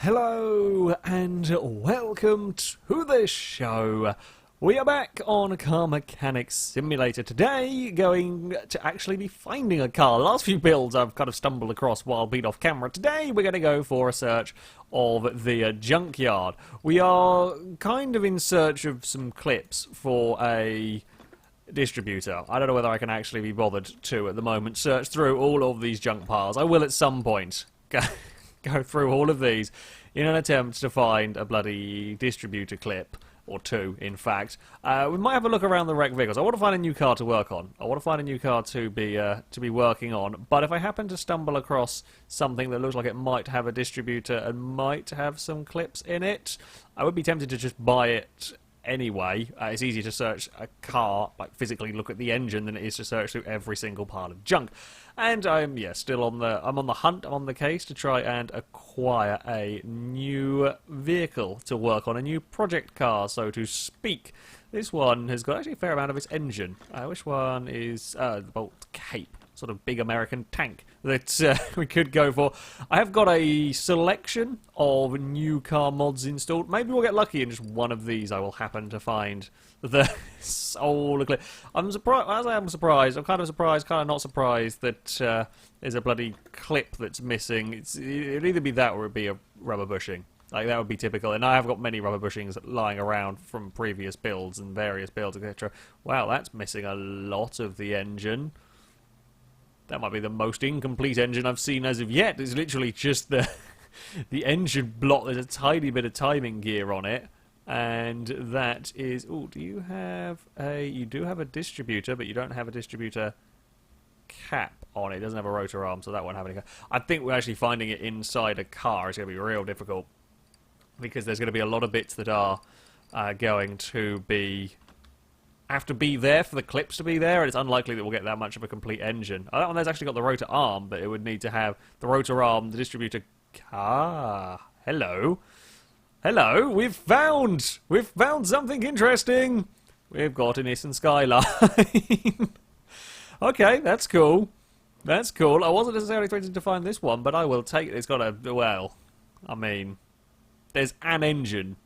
Hello and welcome to the show. We are back on Car Mechanics Simulator today, going to actually be finding a car. The last few builds I've kind of stumbled across while being off camera. Today we're going to go for a search of the Junkyard. We are kind of in search of some clips for a distributor. I don't know whether I can actually be bothered to, at the moment, search through all of these junk piles. I will at some point go through all of these in an attempt to find a bloody distributor clip, or two, in fact. We might have a look around the wrecked vehicles. I want to find a new car to work on. I want to find a new car to be working on. But if I happen to stumble across something that looks like it might have a distributor and might have some clips in it, I would be tempted to just buy it anyway. It's easier to search a car, like physically look at the engine, than it is to search through every single pile of junk. And I'm still on the hunt, I'm on the case to try and acquire a new vehicle to work on, a new project car, so to speak. This one has got actually a fair amount of its engine. Which one is the Bolt Cape? Sort of big American tank that we could go for. I have got a selection of new car mods installed. Maybe we'll get lucky and just one of these I will happen to find the soul clip. I'm surprised. As I am surprised, I'm kind of surprised, kind of not surprised that there's a bloody clip that's missing. It'd either be that or it'd be a rubber bushing. Like, that would be typical. And I have got many rubber bushings lying around from previous builds and various builds, etc. Wow, that's missing a lot of the engine. That might be the most incomplete engine I've seen as of yet. It's literally just the engine block. There's a tiny bit of timing gear on it. And that is... Oh, do you have a... You do have a distributor, but you don't have a distributor cap on it. It doesn't have a rotor arm, so that won't have any... I think we're actually finding it inside a car. It's going to be real difficult, because there's going to be a lot of bits that are going to be... have to be there for the clips to be there, and it's unlikely that we'll get that much of a complete engine. That one there's actually got the rotor arm, but it would need to have the rotor arm, the distributor... hello. Hello, we've found something interesting. We've got a Nissan Skyline. Okay, that's cool. That's cool. I wasn't necessarily expecting to find this one, but I will take it. It's got a... Well, I mean, there's an engine.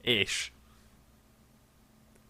Ish.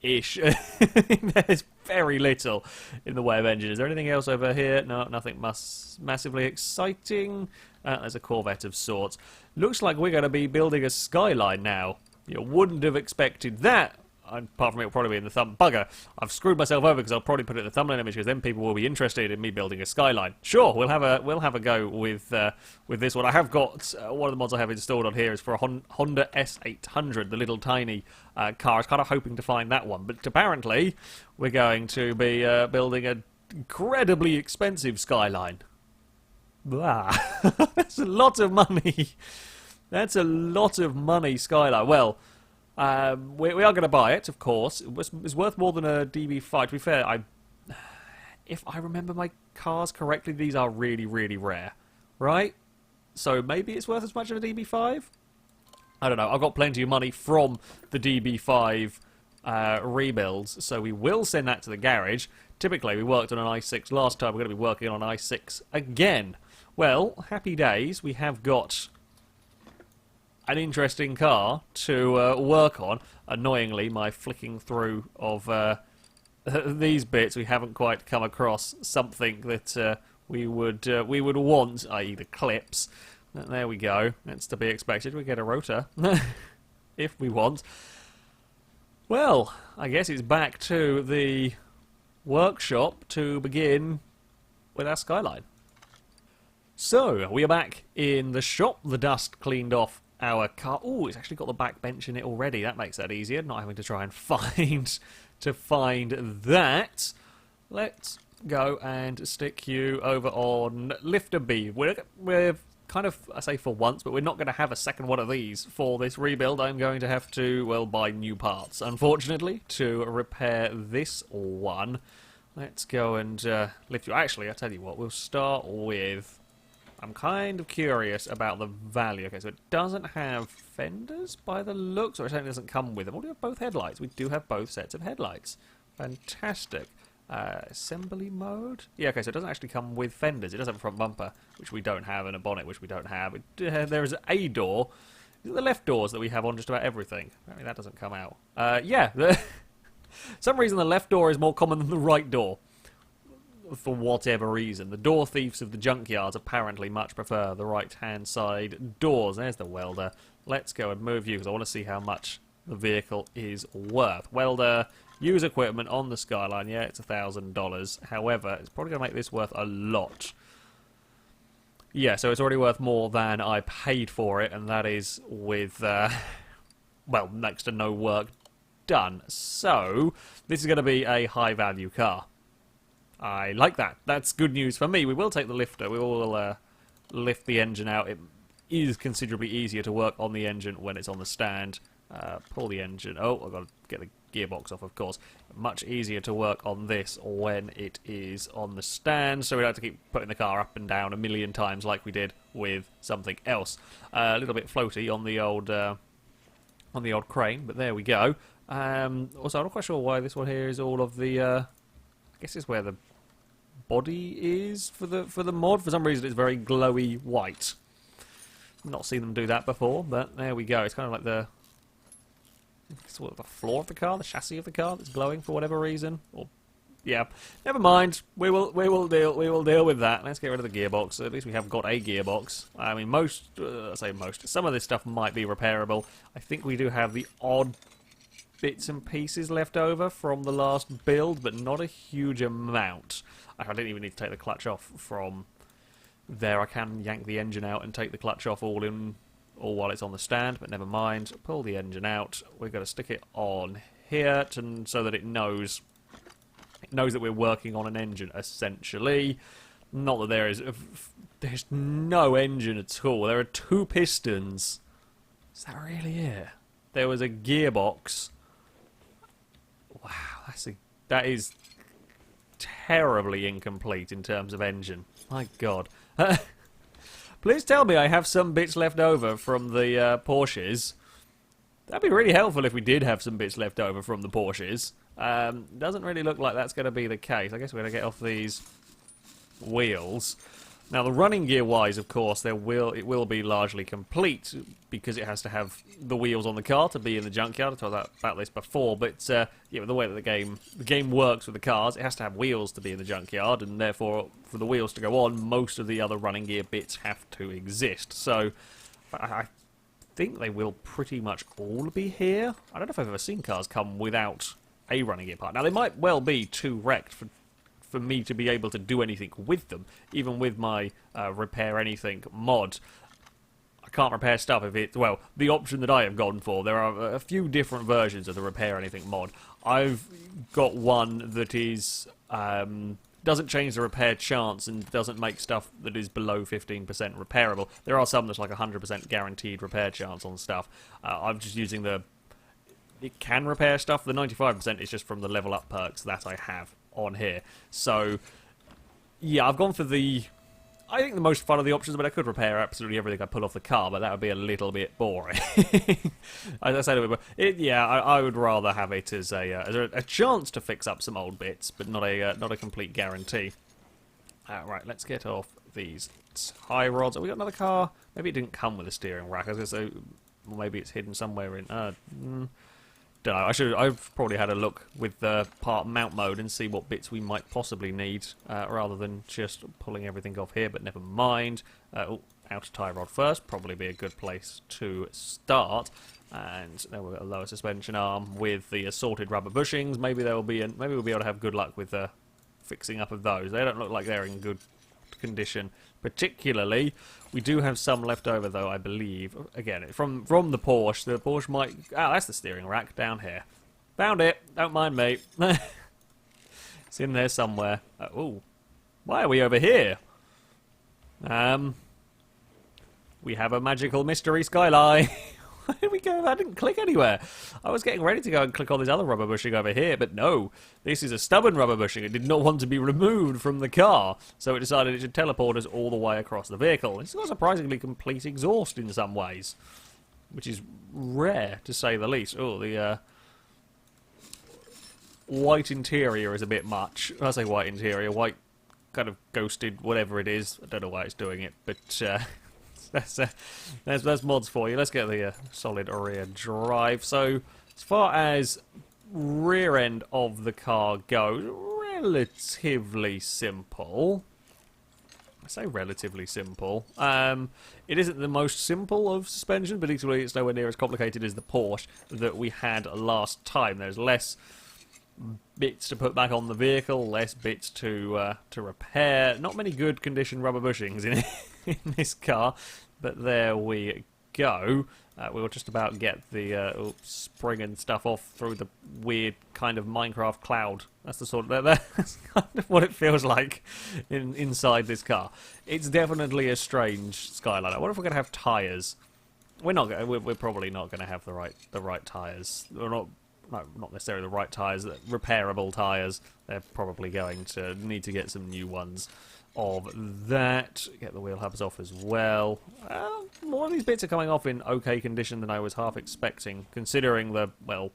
There's very little in the way of engine. Is there anything else over here? No, nothing massively exciting. There's a Corvette of sorts. Looks like we're going to be building a Skyline now. You wouldn't have expected that. Apart from it will probably be in the thumb. Bugger. I've screwed myself over because I'll probably put it in the thumbnail image, because then people will be interested in me building a Skyline. Sure, we'll have a go with this one. I have got one of the mods I have installed on here is for a Honda S800, the little tiny car. I was kind of hoping to find that one, but apparently we're going to be building an incredibly expensive Skyline. Blah. That's a lot of money. That's a lot of money, Skyline. Well. We are going to buy it, of course. It's worth more than a DB5. To be fair, if I remember my cars correctly, these are really, really rare, right? So maybe it's worth as much of a DB5? I don't know. I've got plenty of money from the DB5 rebuilds, so we will send that to the garage. Typically, we worked on an i6 last time. We're going to be working on an i6 again. Well, happy days. We have got an interesting car to work on. Annoyingly, my flicking through of these bits, we haven't quite come across something that we would want, i.e. the clips. There we go. That's to be expected. We get a rotor if we want. Well, I guess it's back to the workshop to begin with our Skyline. So, we are back in the shop. The dust cleaned off our car. Oh, it's actually got the back bench in it already. That makes that easier, not having to try and find that. Let's go and stick you over on Lifter B. We're kind of, I say for once, but we're not going to have a second one of these for this rebuild. I'm going to have to, well, buy new parts, unfortunately, to repair this one. Let's go and lift you. Actually, I'll tell you what, we'll start with... I'm kind of curious about the value. Okay, so it doesn't have fenders by the looks, or it certainly doesn't come with them. Or do we have both headlights? We do have both sets of headlights. Fantastic. Assembly mode? Yeah, okay, so it doesn't actually come with fenders. It does have a front bumper, which we don't have, and a bonnet, which we don't have. There is a door. Is it the left doors that we have on just about everything? Apparently that doesn't come out. Yeah, some reason the left door is more common than the right door. For whatever reason. The door thieves of the junkyards apparently much prefer the right-hand side doors. There's the welder. Let's go and move you, because I want to see how much the vehicle is worth. Welder, use equipment on the Skyline. Yeah, it's $1,000. However, it's probably going to make this worth a lot. Yeah, so it's already worth more than I paid for it, and that is with, well, next to no work done. So, this is going to be a high-value car. I like that. That's good news for me. We will take the lifter. We will lift the engine out. It is considerably easier to work on the engine when it's on the stand. Pull the engine. Oh, I've got to get the gearbox off, of course. Much easier to work on this when it is on the stand, so we don't have to keep putting the car up and down a million times like we did with something else. A little bit floaty on the old crane, but there we go. Also, I'm not quite sure why this one here is all of the. I guess it's where the body is for the mod. For some reason, it's very glowy white. I've not seen them do that before, but there we go. It's kind of like the floor of the car, the chassis of the car that's glowing for whatever reason. Or, yeah, never mind. We will deal with that. Let's get rid of the gearbox. At least we have got a gearbox. I mean, some of this stuff might be repairable. I think we do have the odd bits and pieces left over from the last build, but not a huge amount. I didn't even need to take the clutch off from there. I can yank the engine out and take the clutch off all while it's on the stand, but never mind. Pull the engine out. We've got to stick it on here so that it knows that we're working on an engine, essentially. Not that there's no engine at all. There are 2 pistons. Is that really it? There was a gearbox. Wow, that is terribly incomplete in terms of engine. My God. Please tell me I have some bits left over from the Porsches. That'd be really helpful if we did have some bits left over from the Porsches. Doesn't really look like that's going to be the case. I guess we're going to get off these wheels. Now, the running gear-wise, of course, it will be largely complete because it has to have the wheels on the car to be in the junkyard. I talked about this before, but yeah, with the way that the game works with the cars, it has to have wheels to be in the junkyard, and therefore, for the wheels to go on, most of the other running gear bits have to exist. So, I think they will pretty much all be here. I don't know if I've ever seen cars come without a running gear part. Now, they might well be too wrecked for me to be able to do anything with them, even with my repair anything mod. I can't repair stuff if it, well, the option that I have gone for, there are a few different versions of the repair anything mod. I've got one that is, doesn't change the repair chance and doesn't make stuff that is below 15% repairable. There are some that's like 100% guaranteed repair chance on stuff. I'm just using it can repair stuff. The 95% is just from the level up perks that I have on here. So, yeah, I've gone for I think the most fun of the options, but I could repair absolutely everything I pull off the car, but that would be a little bit boring. As I said, yeah, I would rather have it as a chance to fix up some old bits, but not a complete guarantee. Right, let's get off these tie rods. Have we got another car? Maybe it didn't come with a steering rack. I was going to say, maybe it's hidden somewhere in. Don't know. I've probably had a look with the part mount mode and see what bits we might possibly need, rather than just pulling everything off here, but never mind. Outer tie rod first, probably be a good place to start. And then we've got a lower suspension arm with the assorted rubber bushings. Maybe we'll be able to have good luck with fixing up of those. They don't look like they're in good condition particularly. We do have some left over though, I believe. Again, from the Porsche. The Porsche might... Ah, that's the steering rack down here. Found it. Don't mind me. It's in there somewhere. Ooh. Why are we over here? We have a magical mystery Skyline. Where did we go? I didn't click anywhere. I was getting ready to go and click on this other rubber bushing over here, but no. This is a stubborn rubber bushing. It did not want to be removed from the car, so it decided it should teleport us all the way across the vehicle. It's got surprisingly complete exhaust in some ways, which is rare, to say the least. Oh, white interior is a bit much. When I say white interior, white kind of ghosted, whatever it is. I don't know why it's doing it, but that's mods for you. Let's get the solid rear drive. So as far as rear end of the car goes, relatively simple. I say relatively simple. It isn't the most simple of suspension, but equally it's nowhere near as complicated as the Porsche that we had last time. There's less bits to put back on the vehicle, less bits to repair. Not many good condition rubber bushings in this car, but there we go. We'll just about get the spring and stuff off through the weird kind of Minecraft cloud. That's the sort of that's kind of what it feels like inside this car. It's definitely a strange Skyline. I wonder if we're going to have tyres. We're not. We're probably not going to have the right tyres. We're not. No, not necessarily the right tyres. Repairable tyres. They're probably going to need to get some new ones of that. Get the wheel hubs off as well. More of these bits are coming off in okay condition than I was half expecting, considering the, well,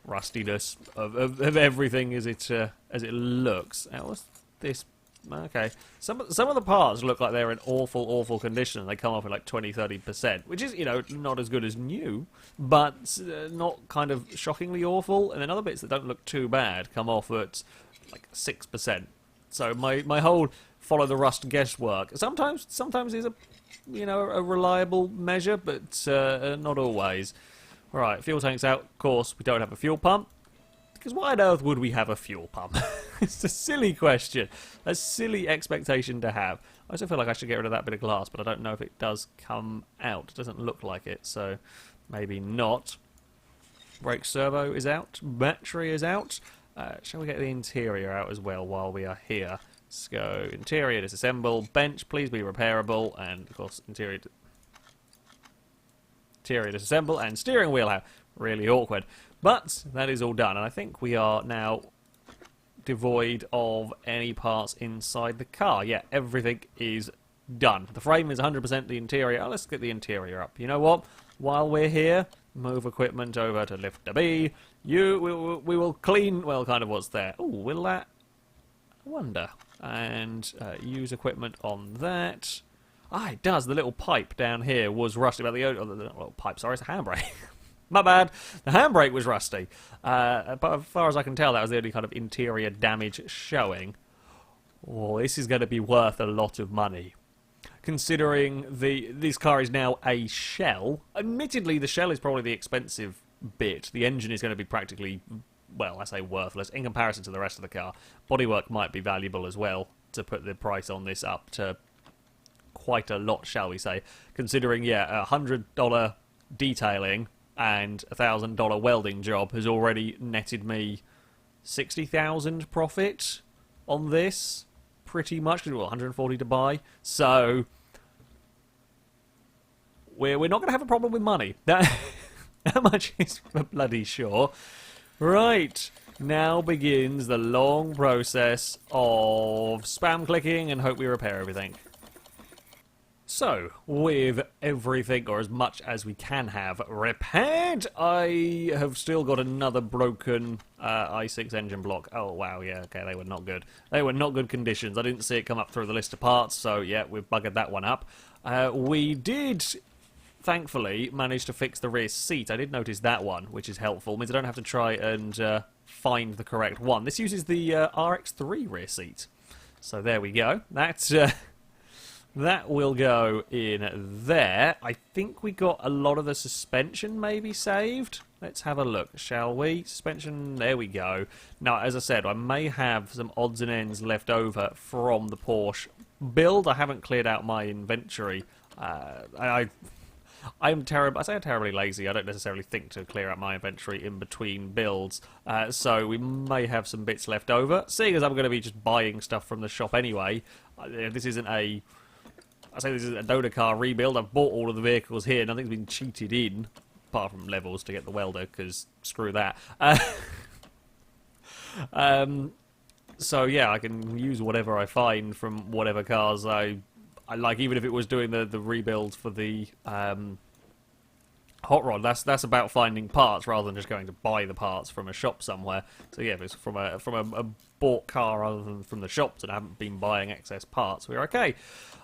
rustiness of everything as it looks. What's this? Okay. Some of the parts look like they're in awful condition, and they come off at like 20-30%, which is, you know, not as good as new, but not kind of shockingly awful. And then other bits that don't look too bad come off at like 6%. So my whole follow the rust guesswork sometimes is a, you know, a reliable measure, but not always. Right, fuel tank's out. Of course, we don't have a fuel pump. Because why on earth would we have a fuel pump? It's a silly question. A silly expectation to have. I also feel like I should get rid of that bit of glass, but I don't know if it does come out. It doesn't look like it, so maybe not. Brake servo is out. Battery is out. Shall we get the interior out as well while we are here? Let's go interior disassemble. Bench, please be repairable. And, of course, interior disassemble. And steering wheel out. Really awkward. But that is all done, and I think we are now devoid of any parts inside the car. Yeah, everything is done. The frame is 100% the interior. Let's get the interior up. You know what? While we're here, move equipment over to lift B. We will clean, well, kind of what's there. Oh, will that? I wonder. And use equipment on that. Ah, it does. The little pipe down here was rusty. About the little pipe, sorry, it's a handbrake. My bad. The handbrake was rusty. But as far as I can tell, that was the only kind of interior damage showing. Oh, this is going to be worth a lot of money. Considering this car is now a shell. Admittedly, the shell is probably the expensive bit. The engine is going to be practically, well, I say worthless, in comparison to the rest of the car. Bodywork might be valuable as well to put the price on this up to quite a lot, shall we say. Considering, yeah, $100 detailing and $1,000 welding job has already netted me 60,000 profit on this, pretty much, because 140 to buy. So we're not going to have a problem with money. That much is for bloody sure. Right, now begins the long process of spam clicking and hope we repair everything. So, with everything, or as much as we can have, repaired, I have still got another broken i6 engine block. Oh, wow, yeah, okay, they were not good. They were not good conditions. I didn't see it come up through the list of parts, so yeah, we've buggered that one up. We did, thankfully, manage to fix the rear seat. I did notice that one, which is helpful. It means I don't have to try and find the correct one. This uses the RX-3 rear seat. So there we go. That's... that will go in there. I think we got a lot of the suspension maybe saved. Let's have a look, shall we? Suspension, there we go. Now, as I said, I may have some odds and ends left over from the Porsche build. I haven't cleared out my inventory. I'm terrible. I say I'm terribly lazy. I don't necessarily think to clear out my inventory in between builds. So we may have some bits left over. Seeing as I'm going to be just buying stuff from the shop anyway, this isn't a... I say this is a Donor car rebuild. I've bought all of the vehicles here. Nothing's been cheated in, apart from levels to get the welder, because screw that. So yeah, I can use whatever I find from whatever cars I like, even if it was doing the rebuild for the Hot rod, that's about finding parts rather than just going to buy the parts from a shop somewhere. So yeah, if it's from a bought car rather than from the shops and I haven't been buying excess parts, we're okay.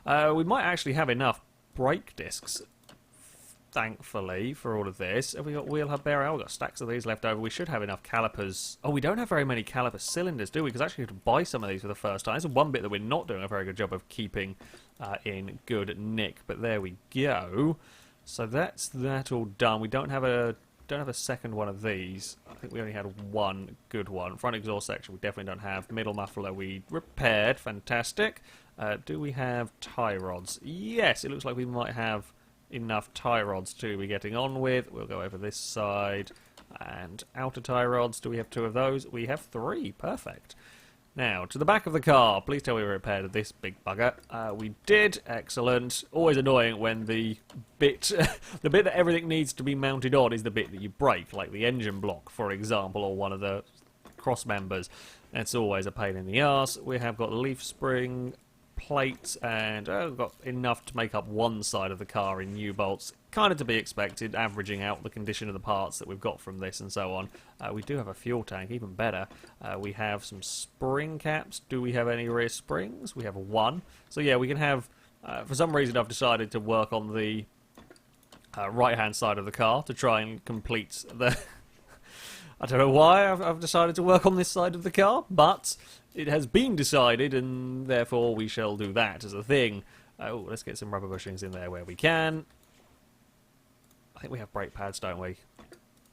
We might actually have enough brake discs, thankfully, for all of this. Have we got wheel hub bearing? Oh, we've got stacks of these left over. We should have enough calipers. Oh, we don't have very many caliper cylinders, do we? Because actually we have to buy some of these for the first time. This is one bit that we're not doing a very good job of keeping in good nick, but there we go. So that's that all done. We don't have a second one of these. I think we only had one good one. Front exhaust section we definitely don't have. Middle muffler we repaired. Fantastic. Do we have tie rods? Yes, it looks like we might have enough tie rods to be getting on with. We'll go over this side. And outer tie rods, do we have 2 of those? We have 3. Perfect. Now, to the back of the car. Please tell me we repaired this big bugger. We did. Excellent. Always annoying when the bit the bit that everything needs to be mounted on is the bit that you break, like the engine block, for example, or one of the cross members. It's always a pain in the arse. We have got leaf spring plates, and we've got enough to make up one side of the car in new bolts. Kind of to be expected, averaging out the condition of the parts that we've got from this and so on. We do have a fuel tank, even better. We have some spring caps. Do we have any rear springs? We have 1. So yeah, we can have... for some reason I've decided to work on the right-hand side of the car to try and complete the... I don't know why I've decided to work on this side of the car, but it has been decided, and therefore we shall do that as a thing. Oh, let's get some rubber bushings in there where we can. I think we have brake pads, don't we?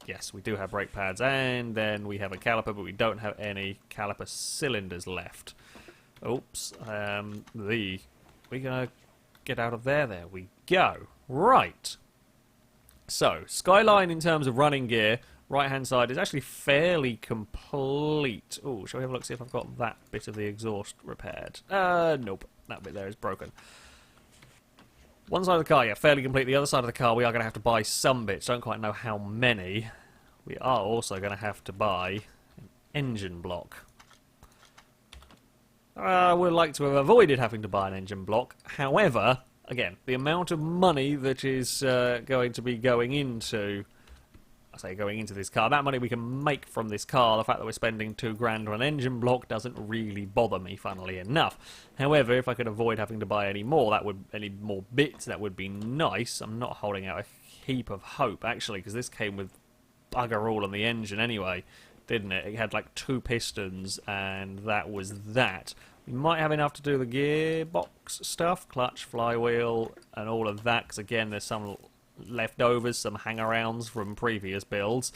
Yes, we do have brake pads, and then we have a caliper, but we don't have any caliper cylinders left. Oops. We're gonna get out of there. There we go. Right. So, Skyline in terms of running gear, right-hand side is actually fairly complete. Oh, shall we have a look, see if I've got that bit of the exhaust repaired? Nope. That bit there is broken. One side of the car, yeah, fairly complete. The other side of the car, we are going to have to buy some bits. Don't quite know how many. We are also going to have to buy an engine block. I would like to have avoided having to buy an engine block. However, again, the amount of money that is going to be going into... I say going into this car, that money we can make from this car, the fact that we're spending £2 on an engine block doesn't really bother me, funnily enough. However, if I could avoid having to buy any more bits, that would be nice. I'm not holding out a heap of hope, actually, because this came with bugger all on the engine anyway, didn't it? It had like 2 pistons, and that was that. We might have enough to do the gearbox stuff, clutch, flywheel, and all of that, because again, there's some leftovers, some hang-arounds from previous builds.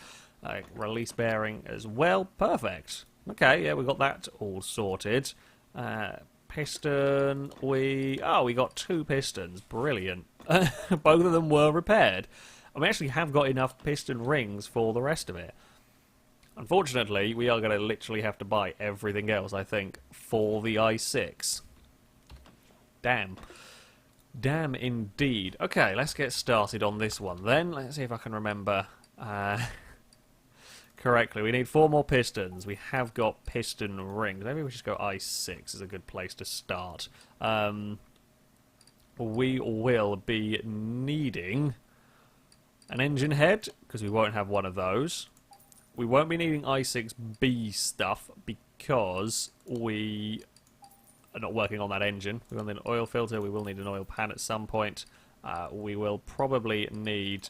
Release bearing as well. Perfect. Okay, yeah, we got that all sorted. Piston, we got 2 pistons. Brilliant. Both of them were repaired. And we actually have got enough piston rings for the rest of it. Unfortunately, we are going to literally have to buy everything else, I think, for the i6. Damn. Damn indeed. Okay, let's get started on this one then. Let's see if I can remember correctly. We need 4 more pistons. We have got piston rings. Maybe we just go i6 is a good place to start. We will be needing an engine head, because we won't have one of those. We won't be needing i6B stuff, because we... not working on that engine. We will need an oil filter, we will need an oil pan at some point. We will probably need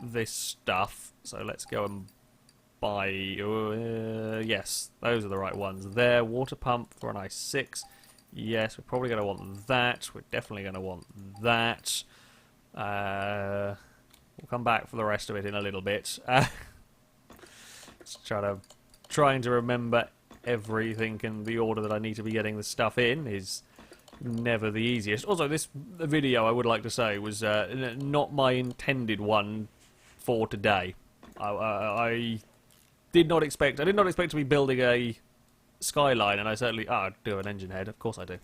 this stuff, so let's go and buy... yes, those are the right ones there. Water pump for an i6. Yes, we're probably going to want that. We're definitely going to want that. We'll come back for the rest of it in a little bit. Just trying to remember everything in the order that I need to be getting the stuff in is never the easiest. Also, this video, I would like to say, was not my intended one for today. I did not expect to be building a Skyline, and I certainly... I do have an engine head, of course I do.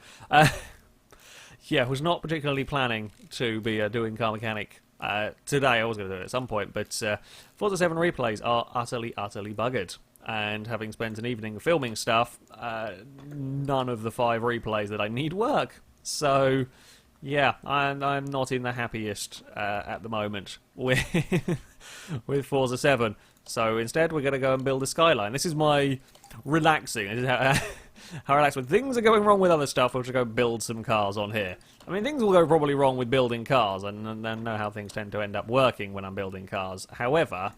Yeah, I was not particularly planning to be doing car mechanic today. I was going to do it at some point, but Forza 7 replays are utterly buggered. And having spent an evening filming stuff, none of the 5 replays that I need work. So, Yeah, I'm not in the happiest at the moment with with Forza 7. So instead, we're going to go and build a Skyline. This is my relaxing. This is how relaxed. When things are going wrong with other stuff, we'll just go build some cars on here. I mean, things will go probably wrong with building cars, and I know how things tend to end up working when I'm building cars. However,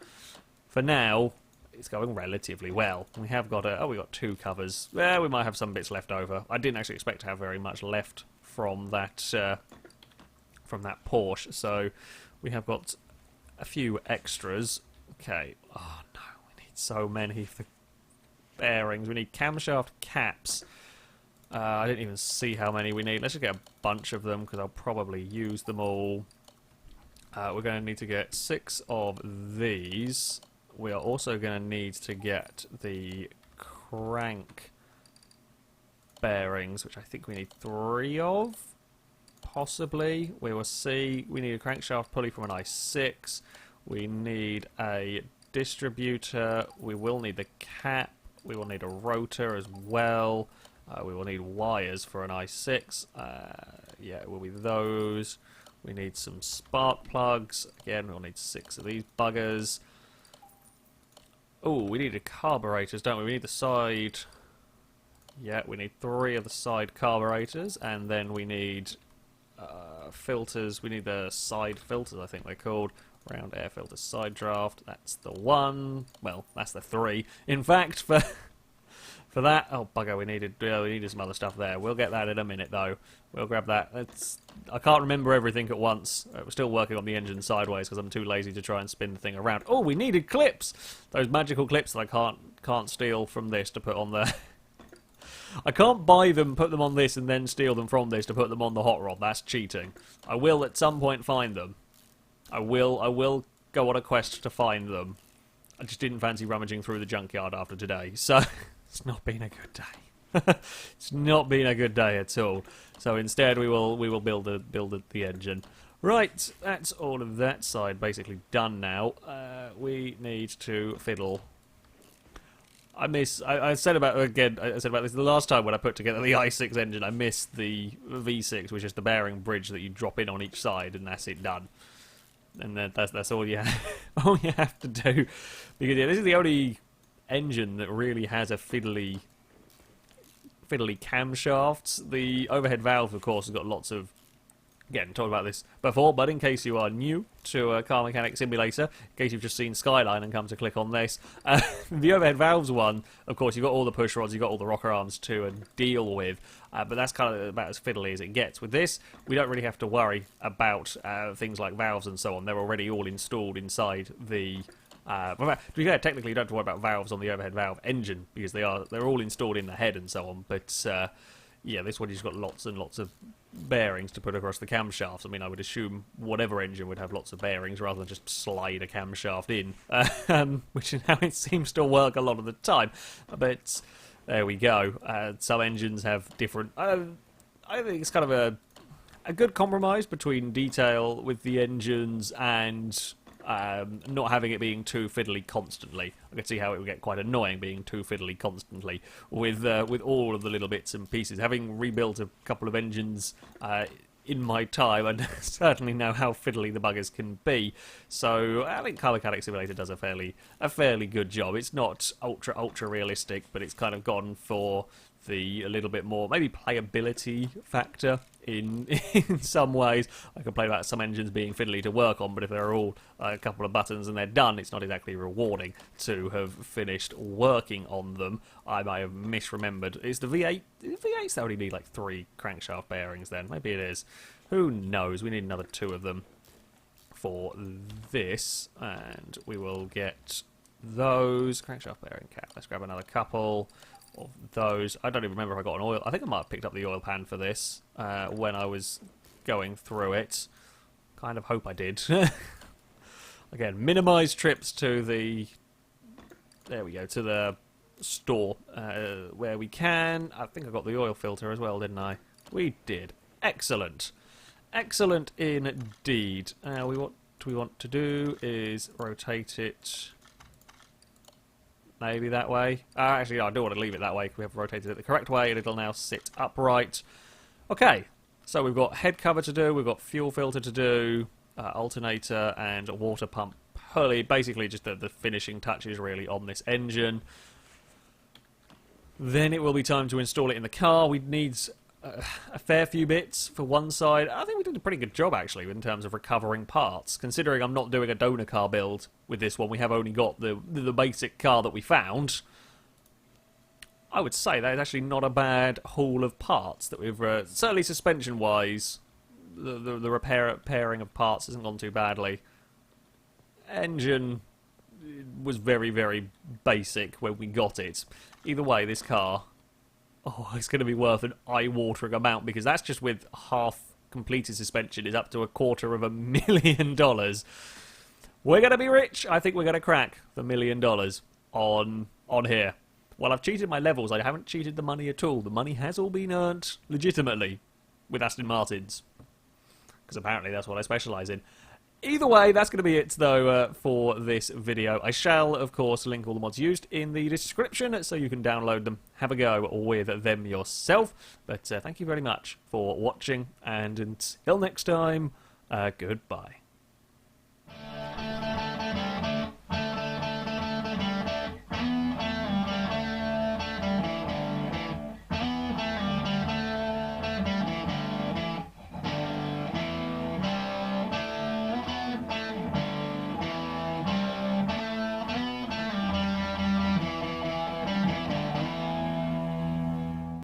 for now, it's going relatively well. We have got we got 2 covers. We might have some bits left over. I didn't actually expect to have very much left from that Porsche, so we have got a few extras. Okay. Oh no, we need so many of the bearings. We need camshaft caps. I didn't even see how many we need. Let's just get a bunch of them because I'll probably use them all. We're going to need to get 6 of these. We are also going to need to get the crank bearings, which I think we need 3 of. Possibly. We will see. We need a crankshaft pulley from an i6. We need a distributor. We will need the cap. We will need a rotor as well. We will need wires for an i6. Yeah, it will be those. We need some spark plugs. Again, we'll need 6 of these buggers. Oh, we need the carburetors, don't we? We need the side... Yeah, we need 3 of the side carburetors, and then we need filters. We need the side filters, I think they're called. Round air filter side draft. That's the 1. Well, that's the 3. In fact, for that... Oh, bugger, we needed some other stuff there. We'll get that in a minute, though. We'll grab that. I can't remember everything at once. We're still working on the engine sideways because I'm too lazy to try and spin the thing around. Oh, we needed clips! Those magical clips that I can't steal from this to put on there. I can't buy them, put them on this, and then steal them from this to put them on the hot rod. That's cheating. I will at some point find them. I will go on a quest to find them. I just didn't fancy rummaging through the junkyard after today, so it's not been a good day. It's not been a good day at all. So instead, we will build the engine. Right, that's all of that side basically done now. We need to fiddle. I said about this the last time when I put together the i6 engine. I missed the V6, which is the bearing bridge that you drop in on each side, and that's it done. And that's all you have to do, because yeah, this is the only engine that really has a fiddly camshafts. The overhead valve, of course, has got lots of... Again, talked about this before, but in case you are new to a car mechanic simulator, in case you've just seen Skyline and come to click on this, the overhead valves one, of course, you've got all the push rods, you've got all the rocker arms to deal with, but that's kind of about as fiddly as it gets. With this, we don't really have to worry about things like valves and so on. They're already all installed inside the... to be fair, technically you don't have to worry about valves on the overhead valve engine, because they're all installed in the head and so on, but... yeah, this one you've got lots and lots of bearings to put across the camshafts. I mean, I would assume whatever engine would have lots of bearings rather than just slide a camshaft in, which is how it seems to work a lot of the time. But there we go. Some engines have different... I think it's kind of a good compromise between detail with the engines and... not having it being too fiddly constantly. I could see how it would get quite annoying being too fiddly constantly with all of the little bits and pieces. Having rebuilt a couple of engines in my time, I certainly know how fiddly the buggers can be. So I think Car Mechanic Simulator does a fairly good job. It's not ultra realistic, but it's kind of gone for a little bit more maybe playability factor in some ways. I complain about some engines being fiddly to work on, but if they're all a couple of buttons and they're done, it's not exactly rewarding to have finished working on them. I might have misremembered. Is the V8? V8s only need like 3 crankshaft bearings then. Maybe it is. Who knows? We need another 2 of them for this, and we will get those crankshaft bearing cap. Let's grab another couple of those. I don't even remember if I got an oil. I think I might have picked up the oil pan for this when I was going through it. Kind of hope I did. Again, minimise trips to the... There we go, to the store where we can. I think I got the oil filter as well, didn't I? We did. Excellent. Excellent indeed. What we want to do is rotate it... Maybe that way. Actually, I do want to leave it that way because we have rotated it the correct way and it'll now sit upright. Okay, So we've got head cover to do, we've got fuel filter to do, alternator and a water pump pulley. Basically just the finishing touches really on this engine. Then it will be time to install it in the car. We need a fair few bits for one side. I think we did a pretty good job actually in terms of recovering parts. Considering I'm not doing a donor car build with this one, we have only got the basic car that we found. I would say that is actually not a bad haul of parts that we've... certainly suspension-wise, the repairing of parts hasn't gone too badly. Engine was very, very basic when we got it. Either way, this car, oh, it's going to be worth an eye-watering amount, because that's just with half-completed suspension is up to $250,000. We're going to be rich. I think we're going to crack the $1 million on here. Well, I've cheated my levels. I haven't cheated the money at all. The money has all been earned legitimately with Aston Martins, because apparently that's what I specialise in. Either way, that's going to be it, though, for this video. I shall, of course, link all the mods used in the description, so you can download them, have a go with them yourself. But thank you very much for watching, and until next time, goodbye.